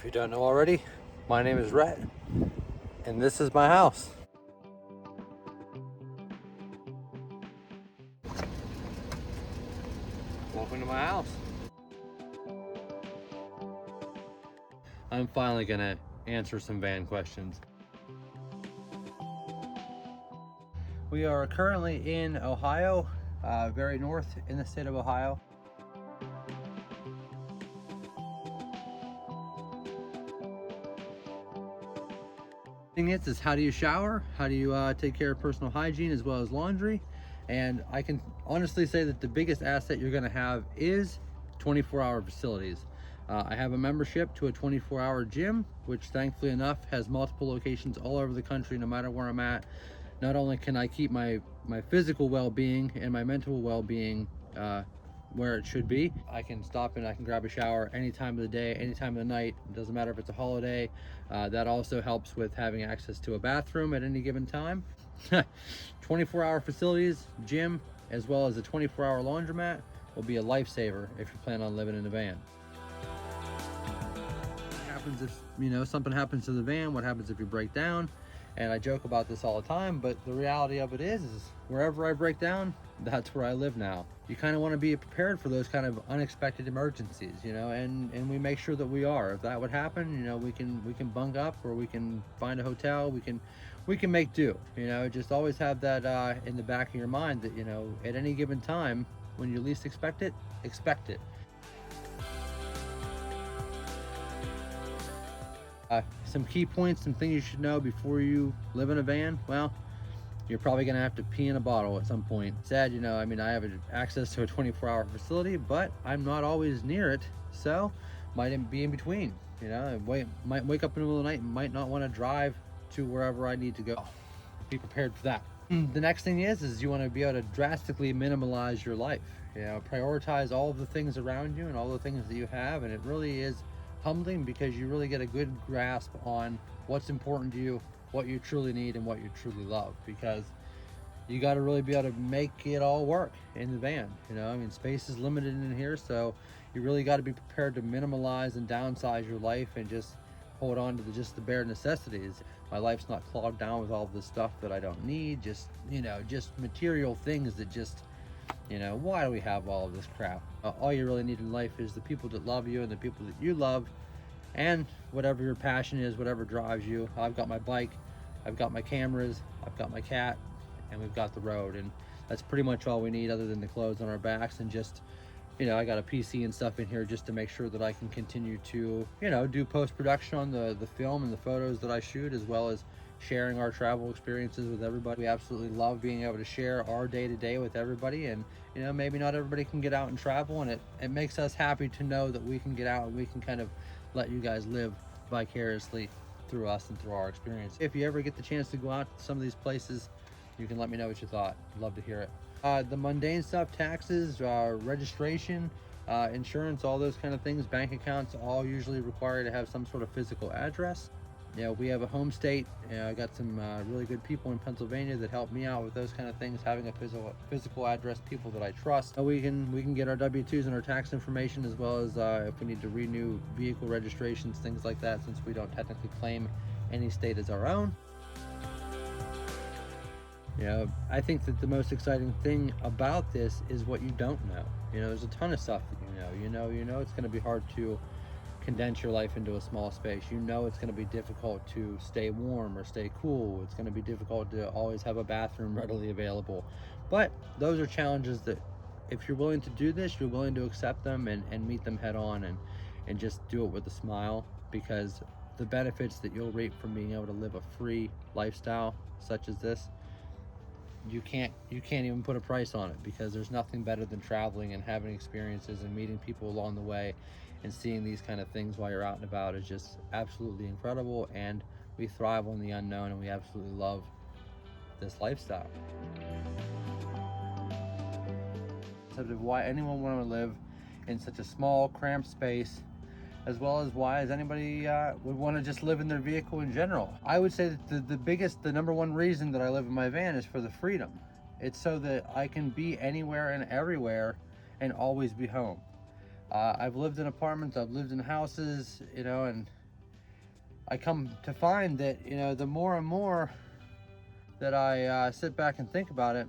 If you don't know already, my name is Rhett, and this is my house. Welcome to my house. I'm finally gonna answer some van questions. We are currently in Ohio, very north in the state of Ohio. Thing is how do you shower? How do you take care of personal hygiene as well as laundry? And I can honestly say that the biggest asset you're gonna have is 24-hour facilities. I have a membership to a 24-hour gym, which thankfully enough has multiple locations all over the country, no matter where I'm at. Not only can I keep my physical well-being and my mental well-being where it should be, I can stop and I can grab a shower any time of the day, any time of the night. It doesn't matter if it's a holiday. That also helps with having access to a bathroom at any given time. 24-hour facilities, gym, as well as a 24-hour laundromat will be a lifesaver if you plan on living in a van. What happens if something happens to the van? What happens if you break down? And I joke about this all the time, but the reality of it is wherever I break down, that's where I live now. You kind of want to be prepared for those kind of unexpected emergencies, and we make sure that we are. If that would happen, we can bunk up, or we can find a hotel. We can make do. Just always have that in the back of your mind that at any given time when you least expect it, expect it. Some key points, some things you should know before you live in a van. Well, you're probably gonna have to pee in a bottle at some point. Sad, I have access to a 24-hour facility, but I'm not always near it, so might be in between. I might wake up in the middle of the night and might not want to drive to wherever I need to go. Be prepared for that. The next thing is you want to be able to drastically minimalize your life. Prioritize all of the things around you and all the things that you have, and it really is humbling because you really get a good grasp on what's important to you, what you truly need, and what you truly love, because you got to really be able to make it all work in the van. Space is limited in here, so you really got to be prepared to minimalize and downsize your life and just hold on to just the bare necessities. My life's not clogged down with all the stuff that I don't need, just material things that why do we have all of this crap? All you really need in life is the people that love you and the people that you love, and whatever your passion is, whatever drives you. I've got my bike, I've got my cameras, I've got my cat, and we've got the road, and that's pretty much all we need other than the clothes on our backs, and just I got a PC and stuff in here just to make sure that I can continue to do post-production on the film and the photos that I shoot, as well as sharing our travel experiences with everybody. We absolutely love being able to share our day-to-day with everybody, and maybe not everybody can get out and travel, and it makes us happy to know that we can get out and we can kind of let you guys live vicariously through us and through our experience. If you ever get the chance to go out to some of these places, you can let me know what you thought. I'd love to hear it. The mundane stuff, taxes, registration, insurance, all those kind of things, bank accounts, all usually require to have some sort of physical address. We have a home state. I got some really good people in Pennsylvania that help me out with those kind of things, having a physical address, people that I trust. We can get our W-2s and our tax information, as well as if we need to renew vehicle registrations, things like that, since we don't technically claim any state as our own. I think that the most exciting thing about this is what you don't know. There's a ton of stuff that you know it's going to be hard to condense your life into a small space. It's going to be difficult to stay warm or stay cool. It's going to be difficult to always have a bathroom readily available. But those are challenges that if you're willing to do this, you're willing to accept them and meet them head on, and just do it with a smile, because the benefits that you'll reap from being able to live a free lifestyle such as this, you can't even put a price on it, because there's nothing better than traveling and having experiences and meeting people along the way, and seeing these kind of things while you're out and about is just absolutely incredible. And we thrive on the unknown, and we absolutely love this lifestyle. Of why anyone want to live in such a small, cramped space, as well as why is anybody would want to just live in their vehicle in general. I would say that the number one reason that I live in my van is for the freedom. It's so that I can be anywhere and everywhere and always be home. I've lived in apartments, I've lived in houses, and I come to find that, you know, the more and more that I sit back and think about it,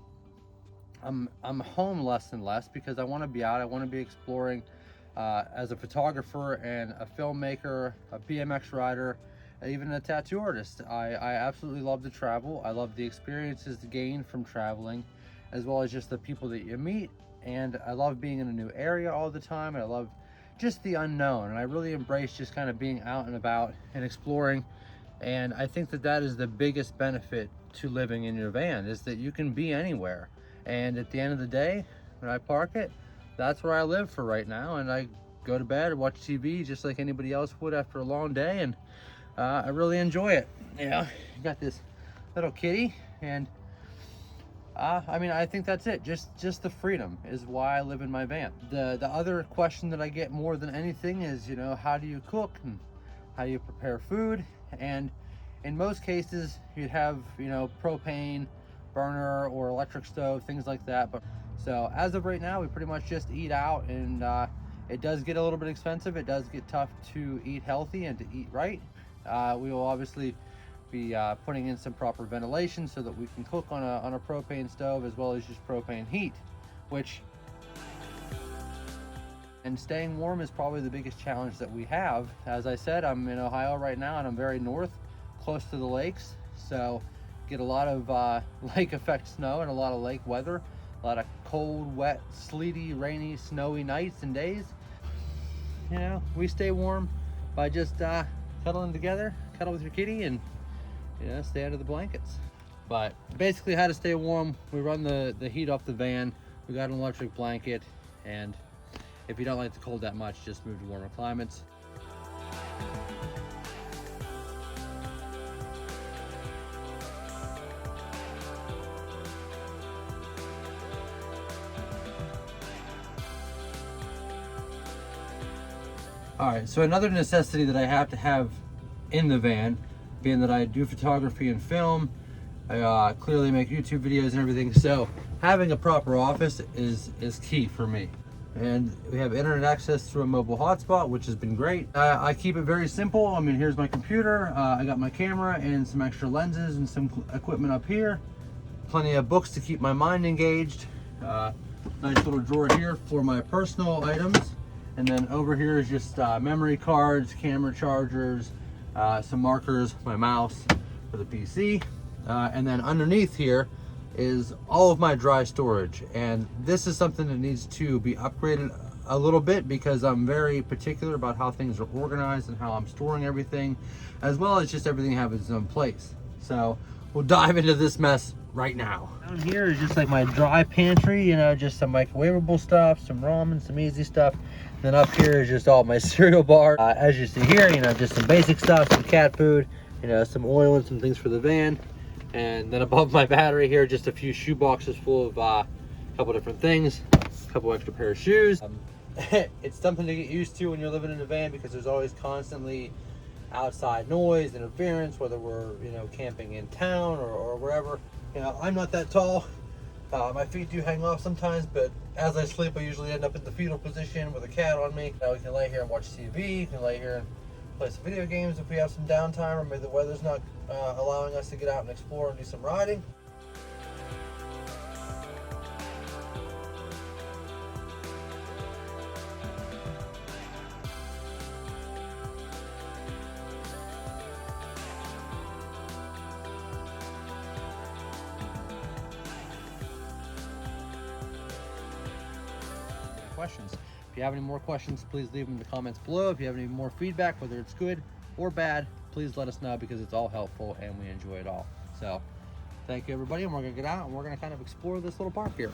I'm home less and less because I want to be out. I want to be exploring. As a photographer and a filmmaker, a BMX rider, and even a tattoo artist, I absolutely love to travel. I love the experiences gained from traveling, as well as just the people that you meet. And I love being in a new area all the time. And I love just the unknown. And I really embrace just kind of being out and about and exploring. And I think that that is the biggest benefit to living in your van, is that you can be anywhere. And at the end of the day, when I park it, that's where I live for right now. And I go to bed or watch TV just like anybody else would after a long day. And I really enjoy it. You know, you got this little kitty, and I mean, I think that's it. Just the freedom is why I live in my van. The other question that I get more than anything is, you know, how do you cook and how do you prepare food? And in most cases, you'd have, you know, propane burner or electric stove, things like that. But so as of right now, we pretty much just eat out, and it does get a little bit expensive. It does get tough to eat healthy and to eat right. We will obviously be putting in some proper ventilation so that we can cook on a propane stove, as well as just propane heat, which, and staying warm is probably the biggest challenge that we have. As I said, I'm in Ohio right now, and I'm very north, close to the lakes, so get a lot of lake effect snow and a lot of lake weather, a lot of cold, wet, sleety, rainy, snowy nights and days. You know, we stay warm by just cuddling together, cuddle with your kitty, and, you know, stay under the blankets. But basically, how to stay warm, we run the heat off the van. We got an electric blanket, and if you don't like the cold that much, just move to warmer climates. All right, so another necessity that I have to have in the van, being that I do photography and film, I clearly make YouTube videos and everything, so having a proper office is key for me. And we have internet access through a mobile hotspot, which has been great. I keep it very simple. I mean, here's my computer, I got my camera and some extra lenses and some equipment up here. Plenty of books to keep my mind engaged. Nice little drawer here for my personal items. And then over here is just memory cards, camera chargers, some markers, my mouse for the PC. And then underneath here is all of my dry storage. And this is something that needs to be upgraded a little bit, because I'm very particular about how things are organized and how I'm storing everything, as well as just everything have its own place. So we'll dive into this mess right now. Down here is just like my dry pantry, you know, just some microwavable stuff, some ramen, some easy stuff. Then up here is just all my cereal bar. As you see here, you know, just some basic stuff, some cat food, you know, some oil and some things for the van. And then above my battery here, just a few shoe boxes full of a couple different things, a couple extra pair of shoes. It's something to get used to when you're living in a van, because there's always constantly outside noise, interference, whether we're, you know, camping in town or wherever. You know, I'm not that tall. My feet do hang off sometimes, but as I sleep, I usually end up in the fetal position with a cat on me. We can lay here and watch TV. You can lay here and play some video games if we have some downtime, or maybe the weather's not allowing us to get out and explore and do some riding. Questions. If you have any more questions, please leave them in the comments below. If you have any more feedback, whether it's good or bad, please let us know, because it's all helpful and we enjoy it all. So thank you, everybody, and we're gonna get out and we're gonna kind of explore this little park here.